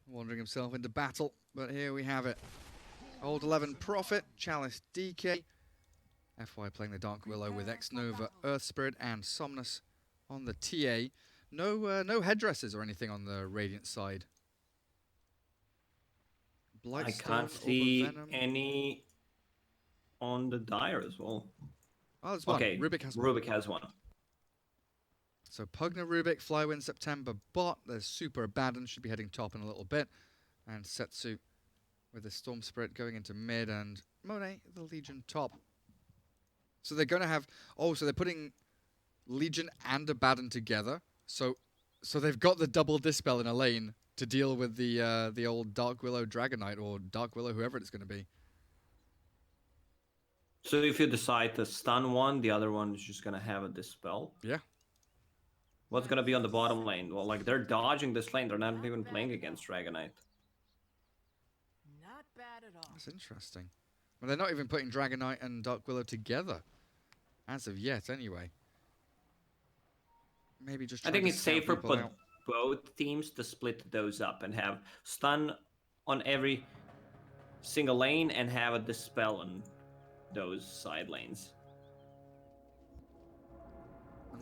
Wandering himself into battle, but here we have it. Old 11 Prophet, Chalice DK. FY playing the Dark Willow with X-Nova, Earth Spirit, and Somnus on the TA. No headdresses or anything on the Radiant side. I can't see any on the Dire as well. Oh, there's one. Okay, Rubik has Rubik has one. So Pugna, Rubik, Flywin, September, bot. There's Super Abaddon, should be heading top in a little bit. And Setsu with the Storm Spirit going into mid, and Monet, the Legion, top. So they're going to have... Oh, so they're putting Legion and Abaddon together. So they've got the double Dispel in a lane to deal with the old Dark Willow Dragonite, or Dark Willow, whoever it's going to be. So if you decide to stun one, the other one is just going to have a Dispel? Yeah. What's going to be on the bottom lane? Well, like, they're dodging this lane. They're not even playing against Dragonite. Not bad at all. That's interesting. Well, they're not even putting Dragonite and Dark Willow together. As of yet, anyway. Maybe just I think it's safer for both teams to split those up and have stun on every single lane and have a Dispel on those side lanes.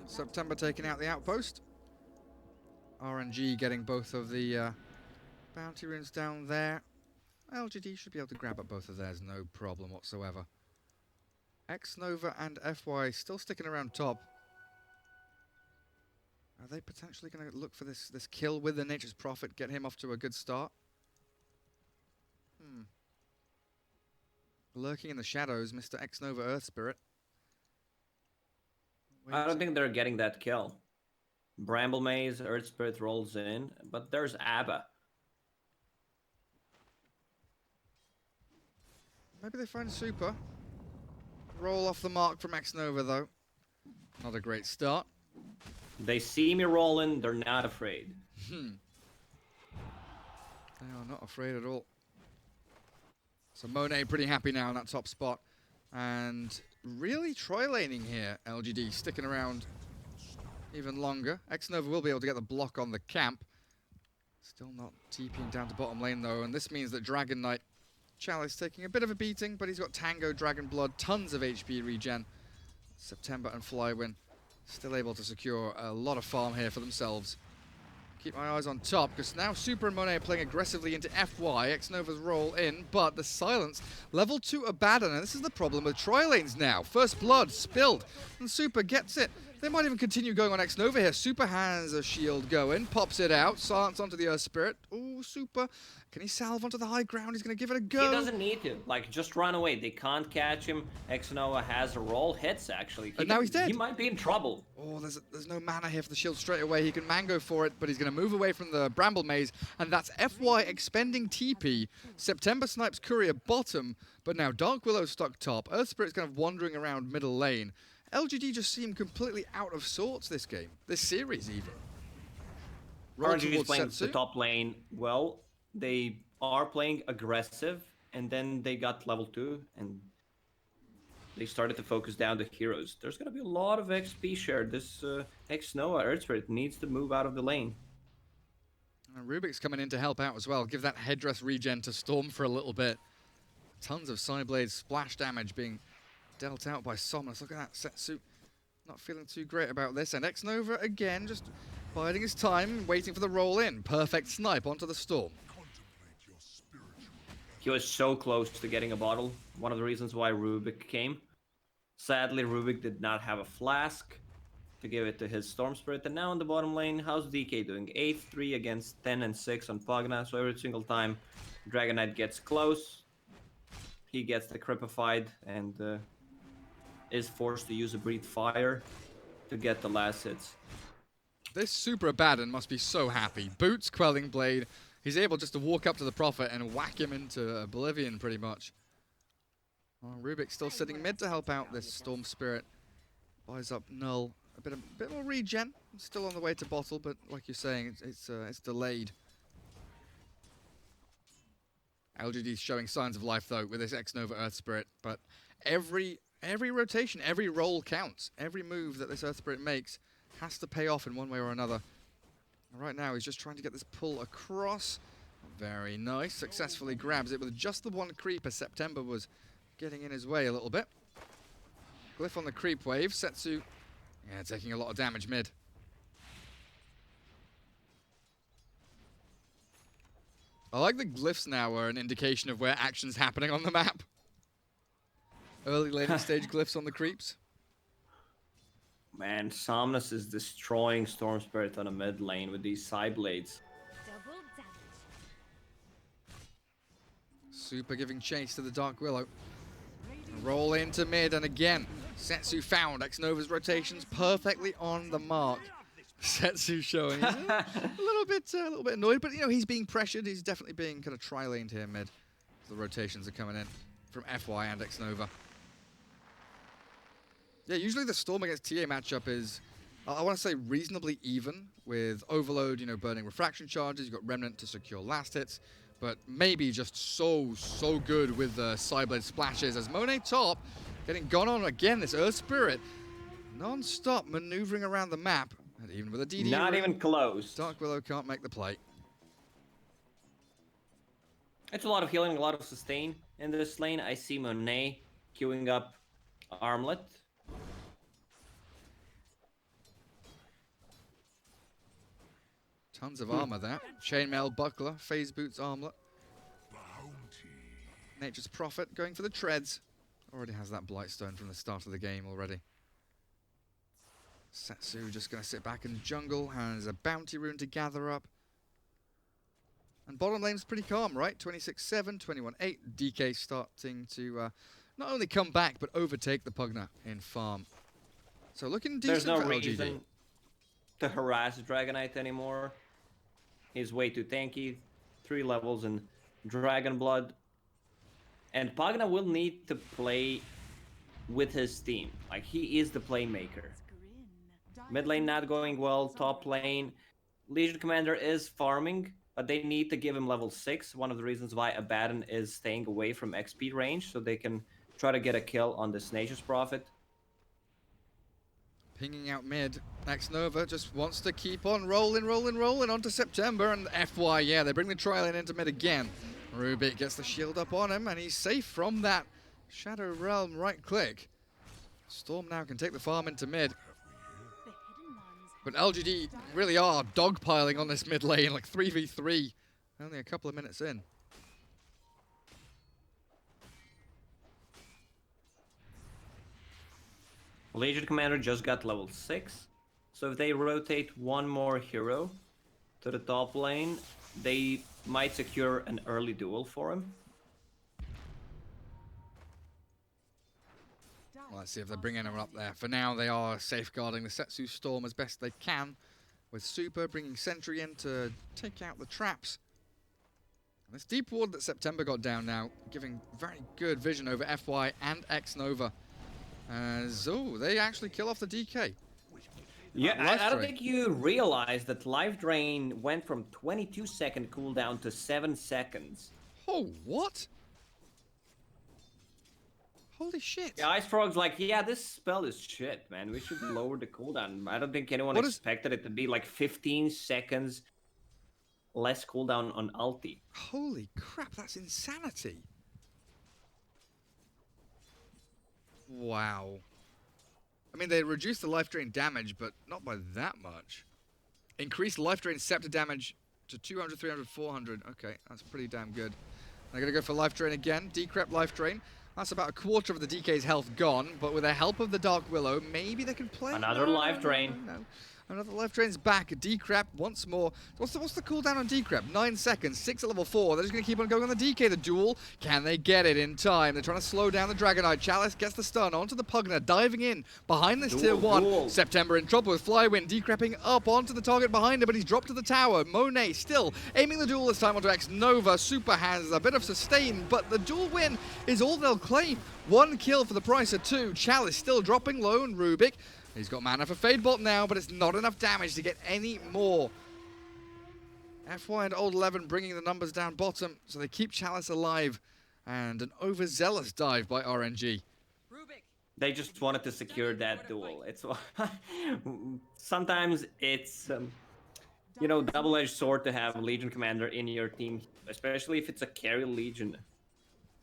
September taking out the outpost. RNG getting both of the bounty runes down there. LGD should be able to grab at both of theirs, no problem whatsoever. X-Nova and FY still sticking around top. Are they potentially going to look for this kill with the Nature's Prophet, get him off to a good start? Lurking in the shadows, Mr. X-Nova Earth Spirit. I don't think they're getting that kill. Bramble Maze, Earth Spirit rolls in, but there's Abba. Maybe they find Super. Roll off the mark from X-Nova, though. Not a great start. They see me rolling, they're not afraid. They are not afraid at all. So Monet pretty happy now in that top spot. And really tri-laning here, LGD, sticking around even longer. X-Nova will be able to get the block on the camp. Still not TPing down to bottom lane, though. And this means that Dragon Knight Chalice taking a bit of a beating, but he's got Tango, Dragon Blood, tons of HP regen. September and Flywin still able to secure a lot of farm here for themselves. Keep my eyes on top, because now Super and Monet are playing aggressively into FY. X-Nova's roll in, but the silence. Level 2 Abaddon, and this is the problem with tri-lanes now. First blood spilled, and Super gets it. They might even continue going on X-Nova here. Super has a shield going, pops it out, silence onto the Earth Spirit. Ooh, Super. Can he salve onto the high ground? He's going to give it a go. He doesn't need to. Like, just run away. They can't catch him. X-Nova has a roll. Hits, actually. And now he's dead. He might be in trouble. Oh, there's no mana here for the shield straight away. He can mango for it, but he's going to move away from the Bramble Maze. And that's FY expending TP. September snipes Courier bottom, but now Dark Willow stuck top. Earth Spirit's kind of wandering around middle lane. LGD just seem completely out of sorts this game. This series, even. RNG is playing the top lane well. They are playing aggressive, and then they got level 2, and they started to focus down the heroes. There's going to be a lot of XP shared. This X-Nova Earth Spirit needs to move out of the lane. Rubik's coming in to help out as well. Give that headdress regen to Storm for a little bit. Tons of Psyblade splash damage being dealt out by Somnus. Look at that, Setsu not feeling too great about this. And X-Nova again, just biding his time, waiting for the roll in. Perfect snipe onto the Storm. He was so close to getting a bottle. One of the reasons why Rubik came. Sadly, Rubik did not have a flask to give it to his Storm Spirit. And now in the bottom lane, how's DK doing? 8-3 against 10 and 6 on Pugna. So every single time Dragonite gets close, he gets the Cripified and is forced to use a Breathe Fire to get the last hits. This Super Abaddon must be so happy. Boots, Quelling Blade. He's able just to walk up to the Prophet and whack him into oblivion, pretty much. Well, Rubik's still sitting mid to help out this Storm Spirit. Buys up Null. A bit more regen. Still on the way to bottle, but like you're saying, it's delayed. LGD's showing signs of life, though, with this X-Nova Earth Spirit. But every rotation, every roll counts. Every move that this Earth Spirit makes has to pay off in one way or another. Right now, he's just trying to get this pull across. Very nice. Successfully grabs it with just the one creep as September was getting in his way a little bit. Glyph on the creep wave. Setsu, yeah, taking a lot of damage mid. I like the glyphs now are an indication of where action's happening on the map. Early laning stage glyphs on the creeps. Man, Somnus is destroying Storm Spirit on a mid lane with these side blades. Double damage. Super giving chase to the Dark Willow. Roll into mid, and again, Setsu found X-Nova's rotations perfectly on the mark. Setsu showing he's a little bit annoyed, but you know he's being pressured. He's definitely being kind of tri-laned here mid. The rotations are coming in from FY and X-Nova. Yeah, usually the Storm against TA matchup is, I want to say, reasonably even, with Overload, you know, burning refraction charges. You've got Remnant to secure last hits, but maybe just so good with the Sideblade splashes as Monet top getting gone on again. This Earth Spirit non-stop maneuvering around the map. And even with a DD Not room, even close. Dark Willow can't make the play. It's a lot of healing, a lot of sustain in this lane. I see Monet queuing up Armlet. Tons of armor there. Chainmail, Buckler, Phase Boots, Armlet. Nature's Prophet going for the treads. Already has that Blightstone from the start of the game already. Setsu just going to sit back and jungle. Has a bounty rune to gather up. And bottom lane's pretty calm, right? 26-7, 21-8. DK starting to not only come back, but overtake the Pugna in farm. So looking decent. There's no for reason LGD. to harass Dragonite anymore. He's way too tanky. 3 levels in Dragon Blood. And Pugna will need to play with his team. Like, he is the playmaker. Mid lane not going well. Top lane, Legion Commander is farming, but they need to give him level 6. One of the reasons why Abaddon is staying away from XP range, so they can try to get a kill on this Nature's Prophet. Pinging out mid. X-Nova just wants to keep on rolling onto September. And FY, yeah, they bring the trial in into mid again. Rubik gets the shield up on him, and he's safe from that Shadow Realm right click. Storm now can take the farm into mid. But LGD really are dogpiling on this mid lane, like 3v3. Only a couple of minutes in. Legion Commander just got level 6. So if they rotate one more hero to the top lane, they might secure an early duel for him. Well, let's see if they bring anyone up there. For now, they are safeguarding the Setsu Storm as best they can, with Super bringing Sentry in to take out the traps. And this deep ward that September got down now, giving very good vision over FY and X-Nova. As, oh, they actually kill off the DK. Yeah, Life I don't Drain. think you realize that Life Drain went from 22-second cooldown to 7 seconds. Oh, what? Holy shit. Yeah, Ice Frog's like, yeah, this spell is shit, man. We should lower the cooldown. I don't think anyone expected it to be like 15 seconds less cooldown on ulti. Holy crap, that's insanity. Wow. I mean, they reduced the life drain damage, but not by that much. Increased life drain scepter damage to 200, 300, 400. Okay, that's pretty damn good. They're going to go for life drain again. Decrep life drain. That's about a quarter of the DK's health gone, but with the help of the Dark Willow, maybe they can play. Another life drain. No. Another life drain's back. Decrep once more. What's the cooldown on Decrep? 9 seconds. 6 at level 4. They're just going to keep on going on the DK. The duel. Can they get it in time? They're trying to slow down the Dragonite. Chalice gets the stun onto the Pugna, diving in behind this tier 1. September in trouble with Flywind. Decrepping up onto the target behind him, but he's dropped to the tower. Monet still aiming the duel this time onto X-Nova. Super has a bit of sustain, but the duel win is all they'll claim. 1 kill for the price of 2. Chalice still dropping low, and Rubik. He's got mana for Fadebolt now, but it's not enough damage to get any more. FY and Old 11 bringing the numbers down bottom, so they keep Chalice alive. And an overzealous dive by RNG. They just wanted to secure that duel. It's sometimes it's you know, double-edged sword to have Legion Commander in your team, especially if it's a carry Legion.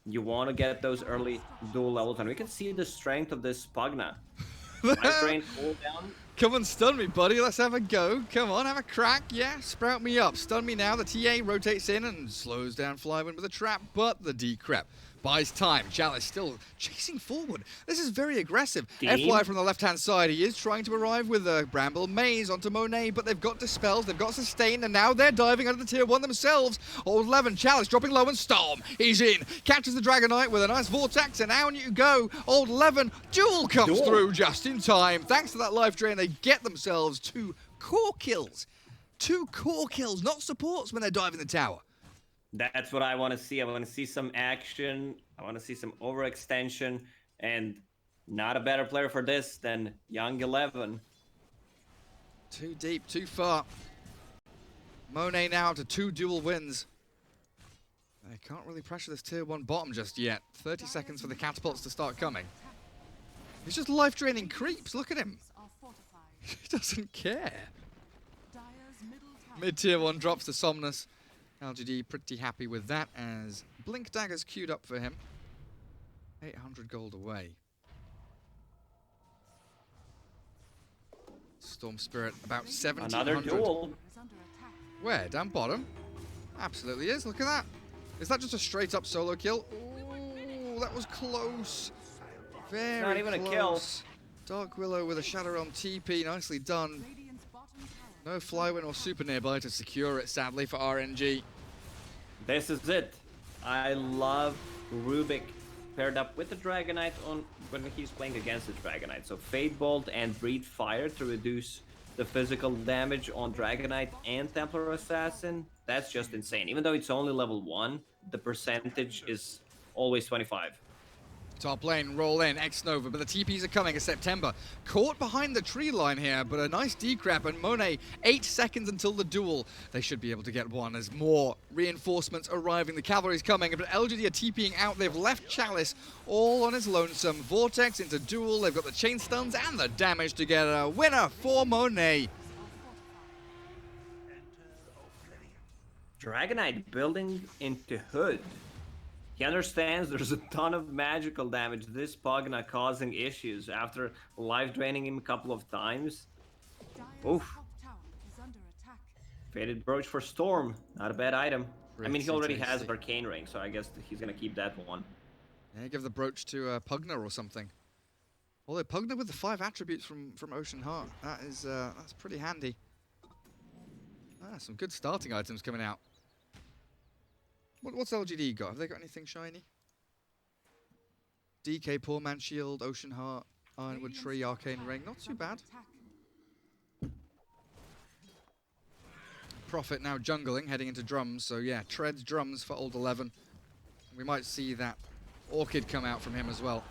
You want to get those early dual levels, and we can see the strength of this Pugna. Life Drain cooldown. Come on, stun me, buddy. Let's have a go. Come on, have a crack. Yeah, sprout me up. Stun me now. The TA rotates in and slows down Flywind with a trap, but the decrep buys time. Chalice still chasing forward. This is very aggressive. FY from the left-hand side. He is trying to arrive with a Bramble Maze onto Monet, but they've got Dispels, they've got Sustain, and now they're diving under the tier 1 themselves. Old Levin, Chalice dropping low and Storm. He's in. Catches the Dragonite with a nice Vortex, and out you go. Old Levin, Duel comes through just in time. Thanks to that life drain, they get themselves 2 core kills. 2 core kills, not supports when they're diving the tower. That's what I want to see. I want to see some action. I want to see some overextension. And not a better player for this than Young 11. Too deep, too far. Monet now to 2 dual wins. They can't really pressure this tier 1 bottom just yet. 30 seconds for the catapults to start coming. He's just life draining creeps. Look at him. He doesn't care. Mid tier 1 drops to Somnus. LGD pretty happy with that as Blink Dagger's queued up for him. 800 gold away. Storm Spirit about 1700. Another duel. Where? Down bottom? Absolutely is. Look at that. Is that just a straight up solo kill? Ooh, that was close. Very Not even close. a kill. Dark Willow with a Shadow Realm TP. Nicely done. No Flywind or Super nearby to secure it, sadly, for RNG. This is it. I love Rubik paired up with the Dragonite on when he's playing against the Dragonite. So Fade Bolt and Breathe Fire to reduce the physical damage on Dragonite and Templar Assassin. That's just insane. Even though it's only level 1, the percentage is always 25. Top lane, roll in, X-Nova, but the TPs are coming in September. Caught behind the tree line here, but a nice decrep, and Monet, 8 seconds until the duel. They should be able to get one as more reinforcements arriving. The cavalry's coming, but LGD are TPing out. They've left Chalice all on his lonesome. Vortex into duel. They've got the chain stuns and the damage to get a winner for Monet. Dragonite building into Hood. He understands there's a ton of magical damage. This Pugna causing issues after life draining him a couple of times. Oof. Faded Brooch for Storm. Not a bad item. I mean, he already has Arcane Ring, so I guess he's going to keep that one. Yeah, give the brooch to Pugna or something. Although Pugna with the 5 attributes from Ocean Heart. That's pretty handy. Some good starting items coming out. What's LGD got? Have they got anything shiny? DK, Poor Man Shield, Ocean Heart, Ironwood Tree, Arcane Ring. Not too bad. Prophet now jungling, heading into drums. So yeah, treads drums for Old 11. We might see that Orchid come out from him as well.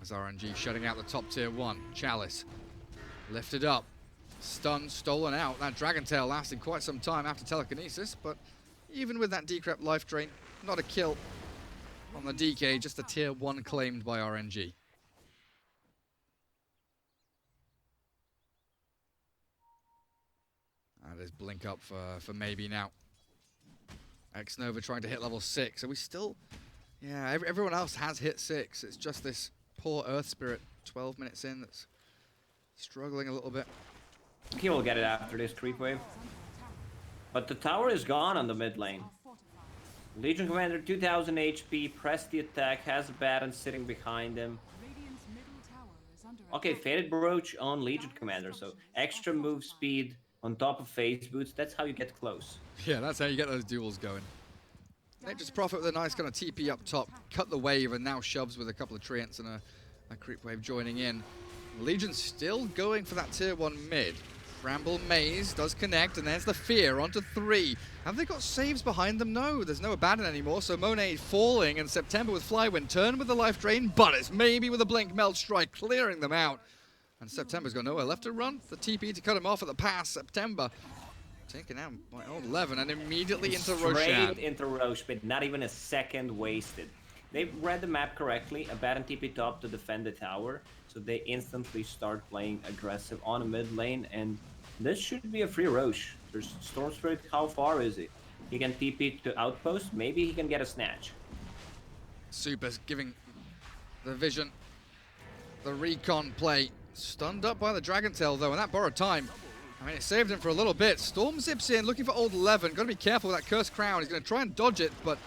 As RNG shutting out the top tier 1. Chalice lifted up. Stun stolen out. That Dragon Tail lasted quite some time after telekinesis, but even with that decrep life drain, not a kill on the DK, just a tier 1 claimed by RNG. That is blink up for maybe now. X-Nova trying to hit level 6. Are we still... Yeah, everyone else has hit 6. It's just this poor Earth Spirit 12 minutes in that's struggling a little bit. He will get it after this creep wave. But the tower is gone on the mid lane. Legion Commander 2000 HP, press the attack, has a Baron sitting behind him. Okay, Faded Brooch on Legion Commander, so extra move speed on top of phase boots. That's how you get close. Yeah, that's how you get those duels going. Nature's Prophet with a nice kind of TP up top, cut the wave, and now shoves with a couple of treants and a creep wave joining in. Legion still going for that tier 1 mid. Bramble Maze does connect, and there's the Fear onto 3. Have they got saves behind them? No, there's no Abaddon anymore, so Monet falling, and September with Flywind, turn with the life drain, but it's maybe with a Blink Melt Strike clearing them out. And September's got nowhere left to run. The TP to cut him off at the pass. September taken out by Old 11 and immediately into Roshan. Straight into Roche, but not even a second wasted. They read the map correctly. Abaddon TP top to defend the tower, so they instantly start playing aggressive on a mid lane, and This should be a free Roche. There's Storm Spirit, how far is he? He can TP to Outpost, maybe he can get a snatch. Super's giving the vision the recon play. Stunned up by the Dragon Tail though, and that borrowed time. I mean, it saved him for a little bit. Storm zips in, looking for old 11. Got to be careful with that Cursed Crown. He's going to try and dodge it, but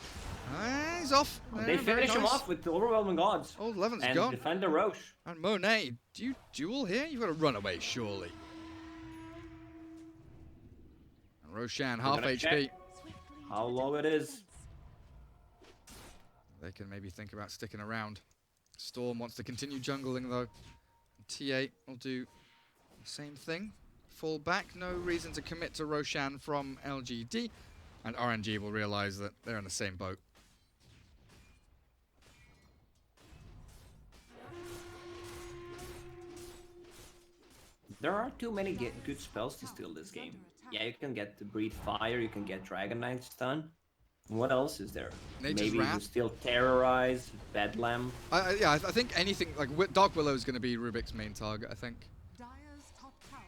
he's off. They finish him off with the Overwhelming Odds. Old 11's and gone. defend the Roche. And Monet, do you duel here? You've got to run away, surely. And Roshan, half HP. Check how low it is. They can maybe think about sticking around. Storm wants to continue jungling though. TA will do the same thing. Fall back, no reason to commit to Roshan from LGD. And RNG will realize that they're in the same boat. There are too many good spells to steal this game. Yeah, you can get the Breathe Fire, you can get Dragon Knight Stun. What else is there? Nature's Maybe Wrath. you still Terrorize, Bedlam. Yeah, I think anything like Dark Willow is going to be Rubik's main target, I think.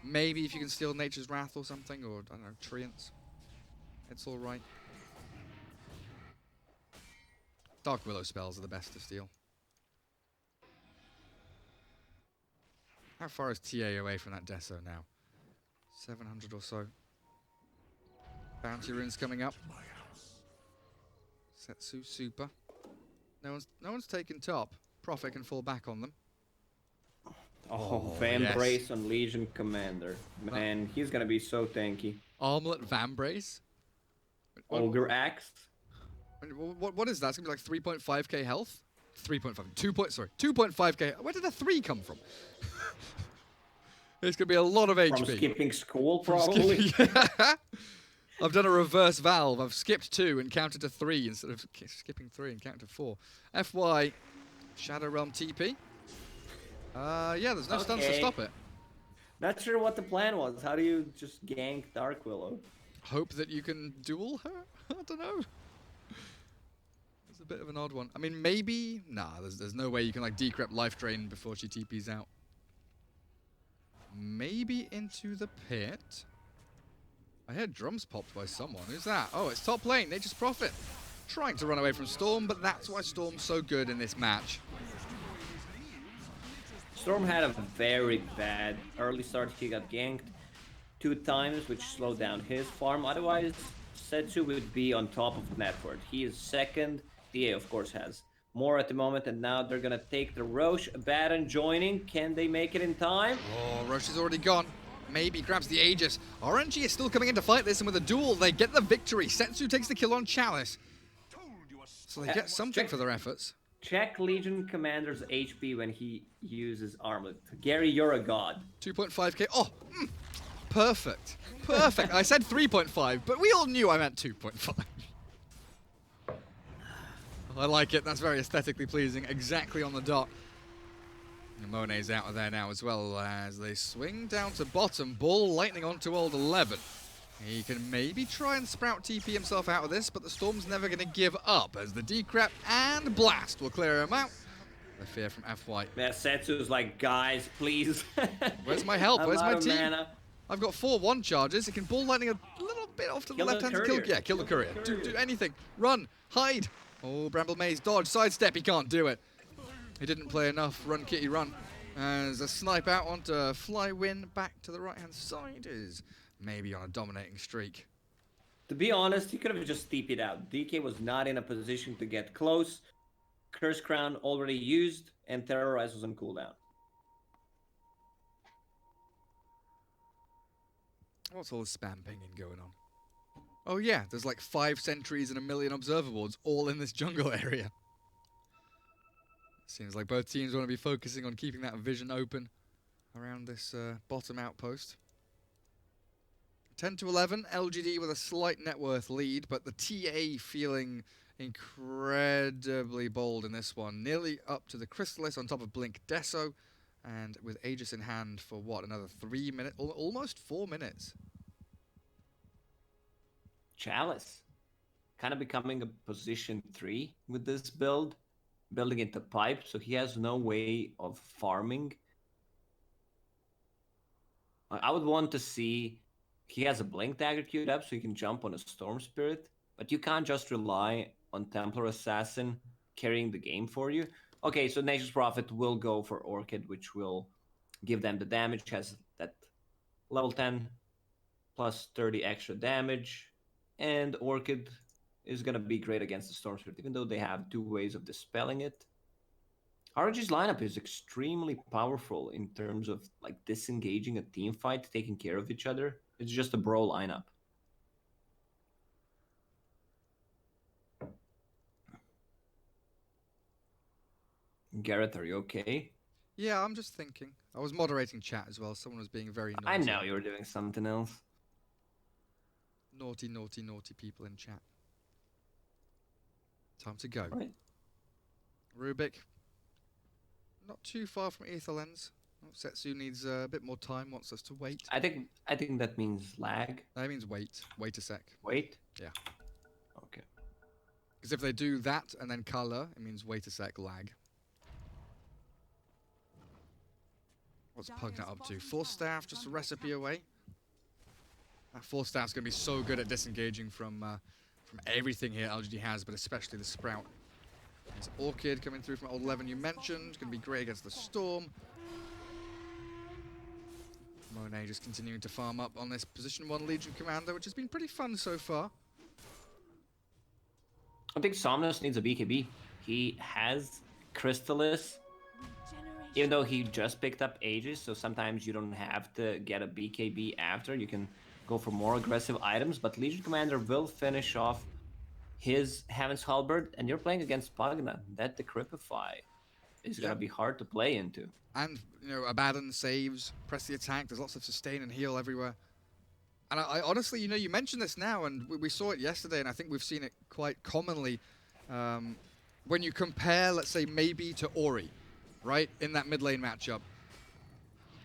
Maybe if you can steal Nature's Wrath or something, or I don't know, Treants. It's all right. Dark Willow spells are the best to steal. How far is TA away from that Deso now? 700 or so. Bounty runes coming up. Setsu super. No one's taken top. Prophet can fall back on them. Oh, Vambrace on Legion Commander. Man, he's gonna be so tanky. Armlet Vambrace? Ogre Axe. What is that? It's gonna be like 3.5k health? 3.5. 2.5k. Where did a 3 come from? It's gonna be a lot of HP. From skipping school, probably. I've done a reverse valve. I've skipped 2 and counted to 3 instead of skipping 3 and counted to 4. FY Shadow Realm TP. Yeah, there's no stuns to stop it. Not sure what the plan was. How do you just gank Dark Willow? Hope that you can duel her? I don't know. It's a bit of an odd one. I mean, maybe... Nah, there's no way you can like decrypt life drain before she TPs out. Maybe into the pit. I heard drums popped by someone. Who's that? Oh, it's top lane. Nature's Prophet. Trying to run away from Storm, but that's why Storm's so good in this match. Storm had a very bad early start. He got ganked 2 times, which slowed down his farm. Otherwise, Setsu would be on top of the net worth. He is second. DA, of course, has more at the moment, and now they're gonna take the Roche. Baron joining. Can they make it in time? Oh, Roche is already gone. Maybe grabs the Aegis. RNG is still coming in to fight this, and with a duel, they get the victory. Setsu takes the kill on Chalice. So they get something for their efforts. Check Legion Commander's HP when he uses Armlet. Gary, you're a god. 2.5k. Oh, perfect. Perfect. I said 3.5, but we all knew I meant 2.5. I like it. That's very aesthetically pleasing. Exactly on the dot. And Monet's out of there now as well as they swing down to bottom. Bull lightning onto old 11. He can maybe try and sprout TP himself out of this, but the Storm's never going to give up as the Decrep and Blast will clear him out. The fear from FY. Yeah, Setsu's like, guys, please. Where's my help? Where's my team? Mana. I've got 4 1 charges. It can bull lightning a little bit off to the left hand to kill. Yeah, kill the courier. Do anything. Run. Hide. Oh, Bramble Maze dodge. Sidestep. He can't do it. He didn't play enough. Run, Kitty, run. As a snipe out onto Flywin back to the right hand side is maybe on a dominating streak. To be honest, he could have just TP'd out. DK was not in a position to get close. Curse Crown already used, and Terrorize was on cooldown. What's all this spam pinging going on? Oh yeah, there's like 5 sentries and 1 million observer boards all in this jungle area. Seems like both teams want to be focusing on keeping that vision open around this bottom outpost. 10 to 11, LGD with a slight net worth lead, but the TA feeling incredibly bold in this one. Nearly up to the Chrysalis on top of Blink Deso, and with Aegis in hand for what, another 3 minutes? Almost 4 minutes. Chalice. Kind of becoming a position 3 with this build. Building into pipe, so he has no way of farming. I would want to see he has a Blink Dagger queued up, so you can jump on a Storm Spirit, but you can't just rely on Templar Assassin carrying the game for you. Okay, so Nature's Prophet will go for Orchid, which will give them the damage, has that level 10 plus 30 extra damage, and Orchid is going to be great against the Storm Spirit, even though they have 2 ways of dispelling it. RNG's lineup is extremely powerful in terms of like disengaging a team fight, taking care of each other. It's just a bro lineup. Garrett, are you okay? Yeah, I'm just thinking. I was moderating chat as well. Someone was being very naughty. I know you were doing something else. Naughty, naughty, naughty people in chat. Time to go. Right. Rubik, not too far from ESL Lens. Oh, Setsu needs a bit more time, wants us to wait. I think that means lag. That means wait. Wait a sec. Wait? Yeah. Okay. Because if they do that and then color, it means wait a sec, lag. What's Pugnet up to? Full staff, just a recipe away. That full staff's going to be so good at disengaging from everything here LGD has, but especially the Sprout. There's Orchid coming through from Old 11 you mentioned. Going to be great against the Storm. Monet just continuing to farm up on this position 1 Legion Commander, which has been pretty fun so far. I think Somnus needs a BKB. He has Crystallis, even though he just picked up Aegis, so sometimes you don't have to get a BKB after. You can go for more aggressive items, but Legion Commander will finish off his Heaven's Halberd, and you're playing against Pugna. That Decrypify is going to be hard to play into. And, you know, Abaddon saves, press the attack, there's lots of sustain and heal everywhere. And I honestly, you know, you mentioned this now, and we saw it yesterday, and I think we've seen it quite commonly when you compare, let's say, maybe to Ori, right, in that mid lane matchup.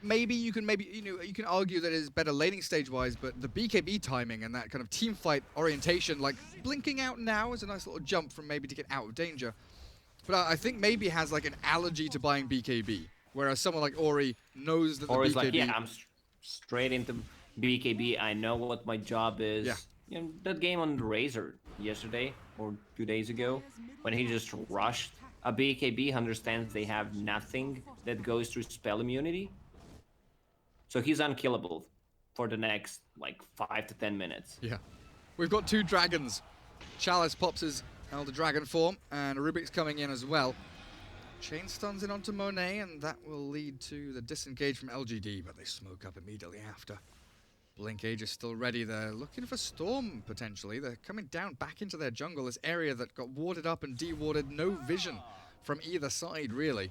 Maybe you can argue that it is better laning stage-wise, but the BKB timing and that kind of team fight orientation, like blinking out now is a nice little jump from maybe to get out of danger. But I think maybe has like an allergy to buying BKB, whereas someone like Ori knows that Ori's the BKB... like, yeah, I'm straight into BKB. I know what my job is. Yeah. You know, that game on Razor yesterday or 2 days ago, when he just rushed a BKB, understands they have nothing that goes through spell immunity. So he's unkillable for the next, like, 5 to 10 minutes. Yeah. We've got 2 dragons. Chalice pops his Elder Dragon form, and Rubik's coming in as well. Chain stuns in onto Monet, and that will lead to the disengage from LGD, but they smoke up immediately after. Blink Age is still ready. They're looking for Storm, potentially. They're coming down back into their jungle, this area that got warded up and de-warded. No vision from either side, really.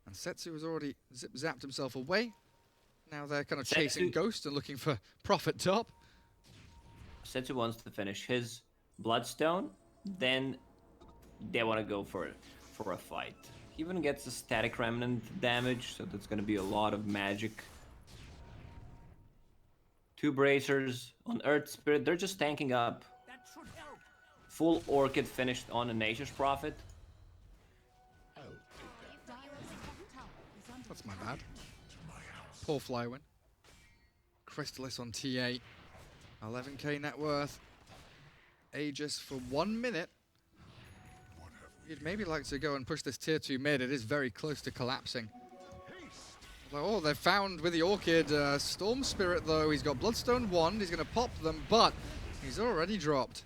And Setsu has already zip-zapped himself away. Now they're kind of chasing Ghost and looking for Prophet top. Setsu wants to finish his Bloodstone, then they want to go for a fight. He even gets a Static Remnant damage, so that's going to be a lot of magic. 2 Bracers on Earth Spirit, they're just tanking up. Full Orchid finished on a Nature's Prophet. That's my bad. Poor Flywin. Crystallis on TA. 11k net worth. Aegis for 1 minute. You'd maybe like to go and push this tier 2 mid. It is very close to collapsing. Oh, they've found with the Orchid Storm Spirit, though. He's got Bloodstone Wand. He's going to pop them, but he's already dropped.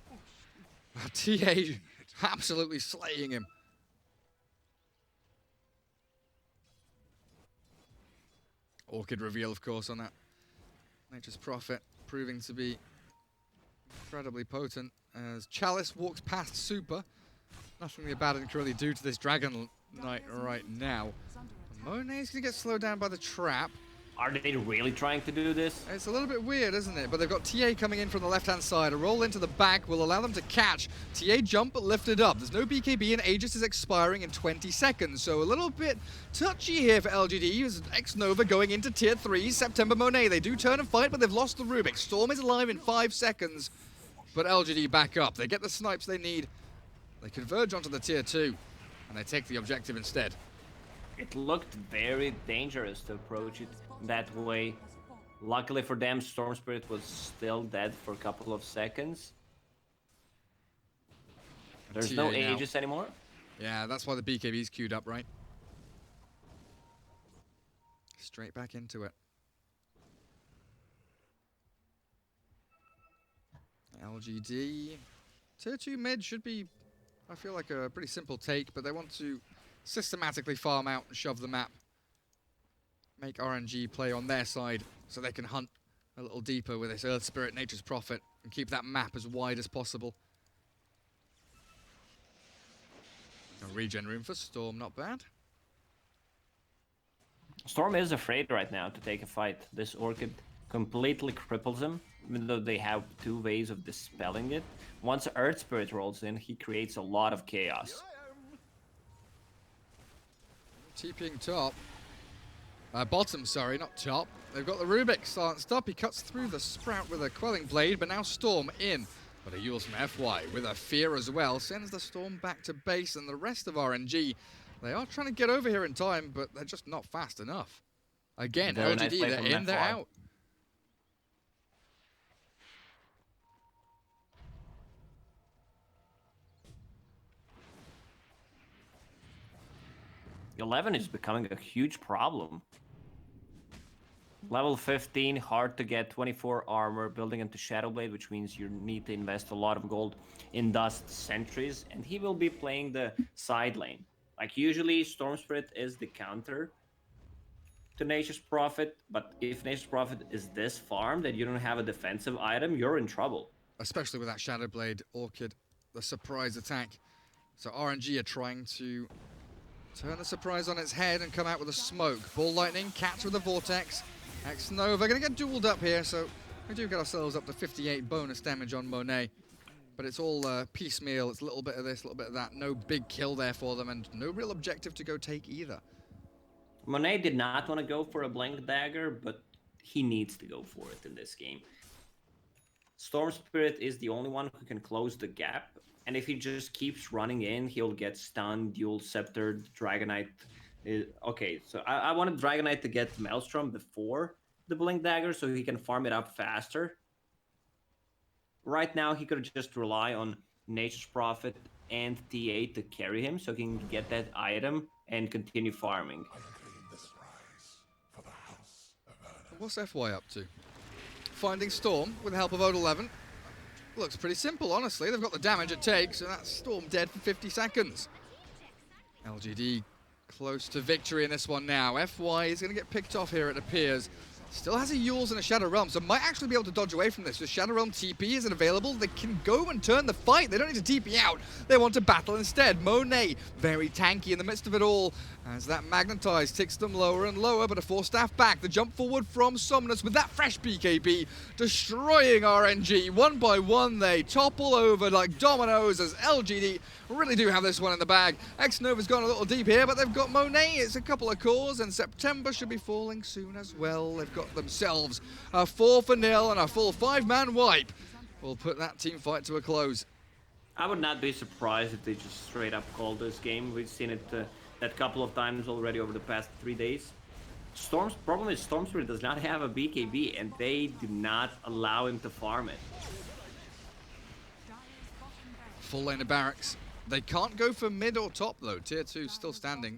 TA absolutely slaying him. Orchid reveal, of course, on that Nature's Prophet, proving to be incredibly potent as Chalice walks past Super. Nothing the Abaddon can really do to this Dragon Knight right now. Monet's going to get slowed down by the trap. Are they really trying to do this? It's a little bit weird, isn't it? But they've got TA coming in from the left-hand side. A roll into the back will allow them to catch. TA jump, but lifted up. There's no BKB, and Aegis is expiring in 20 seconds. So a little bit touchy here for LGD. As X-Nova going into tier 3. September Monet. They do turn and fight, but they've lost the Rubik. Storm is alive in 5 seconds. But LGD back up. They get the snipes they need. They converge onto the tier 2, and they take the objective instead. It looked very dangerous to approach it that way. Luckily for them, Storm Spirit was still dead for a couple of seconds. There's no TA now. Aegis anymore. Yeah, that's why the BKB's queued up, right? Straight back into it. LGD. Tier 2 mid should be, I feel like, a pretty simple take, but they want to systematically farm out and shove the map. Make RNG play on their side so they can hunt a little deeper with this Earth Spirit, Nature's Prophet, and keep that map as wide as possible. A regen room for Storm, not bad. Storm is afraid right now to take a fight. This Orchid completely cripples him, even though they have 2 ways of dispelling it. Once Earth Spirit rolls in, he creates a lot of chaos. TPing top. Bottom, sorry, not top. They've got the Rubik silenced up. He cuts through the Sprout with a Quelling Blade, but now Storm in. But a Yules from FY with a Fear as well sends the Storm back to base, and the rest of RNG, they are trying to get over here in time, but they're just not fast enough. Again, Very LGD, nice play they're from in, they're FY. out. 11 is becoming a huge problem. Level 15, hard to get 24 armor, building into Shadowblade, which means you need to invest a lot of gold in Dust Sentries, and he will be playing the side lane. Like usually, Storm Spirit is the counter to Nature's Prophet, but if Nature's Prophet is this farm that you don't have a defensive item, you're in trouble. Especially with that Shadowblade Orchid, the surprise attack. So RNG are trying to turn the surprise on its head and come out with a smoke. Ball Lightning, catch with a Vortex. X-Nova going to get dueled up here, so we do get ourselves up to 58 bonus damage on Monet. But it's all piecemeal. It's a little bit of this, a little bit of that. No big kill there for them, and no real objective to go take either. Monet did not want to go for a Blank Dagger, but he needs to go for it in this game. Storm Spirit is the only one who can close the gap, and if he just keeps running in, he'll get stunned, Dual Scepter, Dragonite. Okay, so I wanted Dragonite to get Maelstrom before the Blink Dagger so he can farm it up faster. Right now, he could just rely on Nature's Prophet and TA to carry him so he can get that item and continue farming. What's FY up to? Finding Storm with the help of Old11. Looks pretty simple, honestly. They've got the damage it takes, and that's Storm dead for 50 seconds. LGD close to victory in this one now. FY is going to get picked off here, it appears. Still has a Yules and a Shadow Realm, so might actually be able to dodge away from this. The Shadow Realm TP isn't available. They can go and turn the fight. They don't need to TP out. They want to battle instead. Monet, very tanky in the midst of it all. As that Magnetize ticks them lower and lower, but a Force Staff back. The jump forward from Somnus with that fresh BKB, destroying RNG. One by one, they topple over like dominoes as LGD really do have this one in the bag. X-Nova's gone a little deep here, but they've got Monet. It's a couple of cores, and September should be falling soon as well. They've got themselves a 4-0 and a full 5-man wipe. We'll put that team fight to a close. I would not be surprised if they just straight up called this game. We've seen it that couple of times already over the past 3 days. Storm's problem is Storm Spirit does not have a BKB, and they do not allow him to farm it. Full lane of barracks. They can't go for mid or top though. Tier 2 still standing,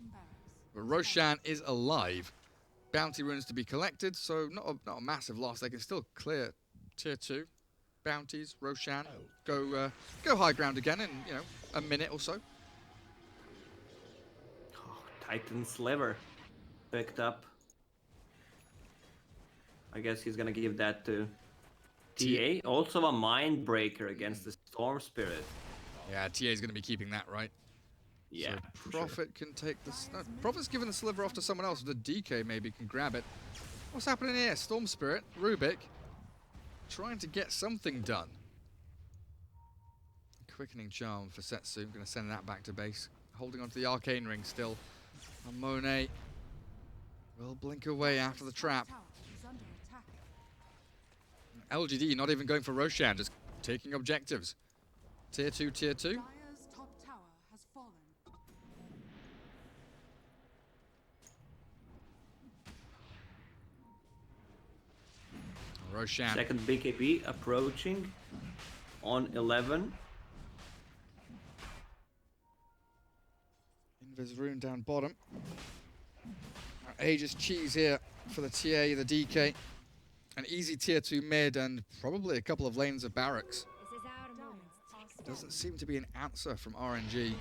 but Roshan is alive. Bounty runes to be collected, so not a massive loss. They can still clear Tier 2. Bounties, Roshan, go high ground again in a minute or so. Titan Sliver picked up. I guess he's gonna give that to TA. Also a Mind Breaker against the Storm Spirit. Yeah, TA is going to be keeping that, right? Yeah. So Prophet can take this. No, Prophet's giving the sliver off to someone else. The DK maybe can grab it. What's happening here? Storm Spirit, Rubik, trying to get something done. Quickening Charm for Setsu. Going to send that back to base. Holding onto the Arcane Ring still. And Monet will blink away after the trap. LGD not even going for Roshan, just taking objectives. Tier 2, Tier 2. Dire's top tower has fallen. Roshan. Second BKB approaching on 11. Invis Rune down bottom. Aegis cheese here for the TA, the DK. An easy tier 2 mid and probably a couple of lanes of barracks. Doesn't seem to be an answer from RNG.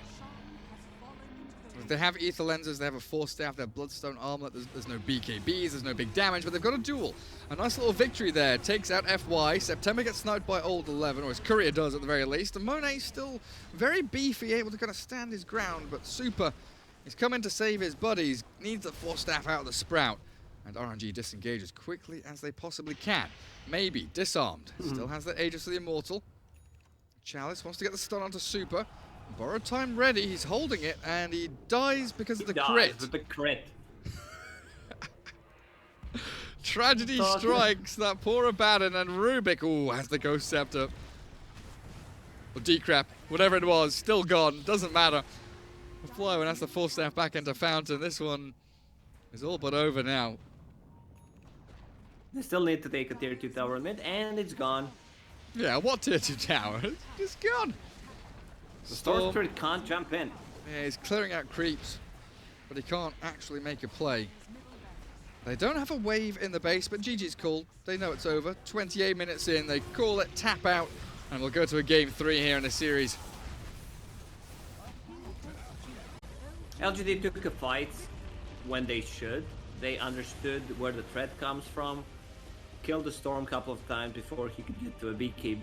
They have ether lenses, they have a force staff, they have bloodstone armlet, there's no BKBs, there's no big damage, but they've got a duel. A nice little victory there, takes out FY. September gets sniped by Old 11, or his courier does at the very least. And Monet still very beefy, able to kind of stand his ground, but Super, he's coming to save his buddies, needs the force staff out of the Sprout. And RNG disengage as quickly as they possibly can. Maybe, disarmed, still has the Aegis of the Immortal. Chalice wants to get the stun onto Super. Borrowed time ready, he's holding it, and he dies because of the crit. With the crit. Tragedy strikes that poor Abaddon, and Rubik, ooh, has the Ghost Scepter. Or Decrep, whatever it was, still gone, doesn't matter. The Flow, and that's the full staff back into Fountain. This one is all but over now. They still need to take a tier 2 tower in mid, and it's gone. Yeah, what tier 2 tower? It's gone. The Storm Spirit can't jump in. Yeah, he's clearing out creeps, but he can't actually make a play. They don't have a wave in the base, but GG's called. They know it's over. 28 minutes in, they call it, tap out, and we'll go to a game 3 here in the series. LGD took a fight when they should. They understood where the threat comes from. Killed the Storm a couple of times before he could get to a BKB.